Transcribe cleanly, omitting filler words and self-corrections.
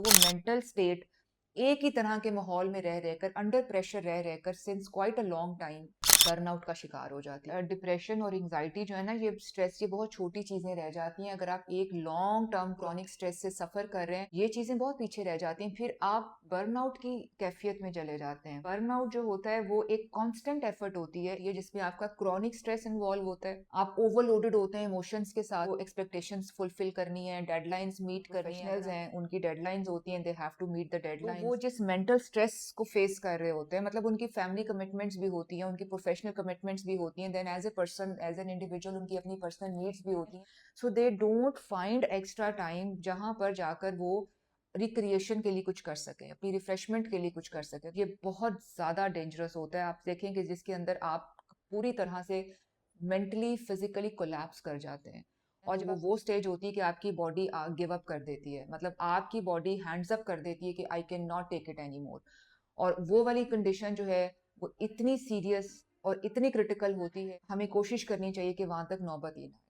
वो mental state एक ही तरह के माहौल में रह रहकर अंडर प्रेशर रह रहकर since quite a long time burnout का शिकार हो जाती है। डिप्रेशन और एंजाइटी जो है ना, ये स्ट्रेस, ये बहुत छोटी चीजें रह जाती हैं। अगर आप एक लॉन्ग टर्म क्रॉनिक स्ट्रेस से सफर कर रहे हैं, ये चीजें बहुत पीछे रह जाती हैं, फिर आप बर्नआउट की कैफियत में चले जाते हैं। बर्नआउट जो होता है वो एक कांस्टेंट एफर्ट होती है, ये जिसमें आपका क्रॉनिक स्ट्रेस इन्वॉल्व होता है। आप ओवरलोडेड होते हैं इमोशंस के साथ, एक्सपेक्टेशंस फुलफिल करनी है, डेडलाइंस मीट करनी है। प्रोफेशनल्स हैं, उनकी डेडलाइंस होती हैं, they have to meet the deadlines. वो जिस मेंटल स्ट्रेस को फेस कर रहे होते हैं, मतलब उनकी फैमिली कमिटमेंट्स भी होती हैं, उनकी प्रोफेशनल कमिटमेंट्स भी होती हैं, then as a person, as an individual उनकी अपनी पर्सनल नीड्स भी होती हैं। So they don't find extra time जहां पर जाकर वो रिक्रिएशन के लिए कुछ कर सके, अपनी रिफ्रेशमेंट के लिए कुछ कर सके। ये बहुत ज्यादा डेंजरस होता है। आप देखेंगे जिसके अंदर आप पूरी तरह से मेंटली फिजिकली कोलैप्स कर जाते हैं। और जब वो स्टेज होती है कि आपकी बॉडी गिव अप कर देती है, मतलब आपकी बॉडी हैंड्स अप कर देती है कि I can not take it any more. और वो वाली कंडीशन जो है वो इतनी सीरियस और इतनी क्रिटिकल होती है, हमें कोशिश करनी चाहिए कि वहां तक नौबत ही ना आए।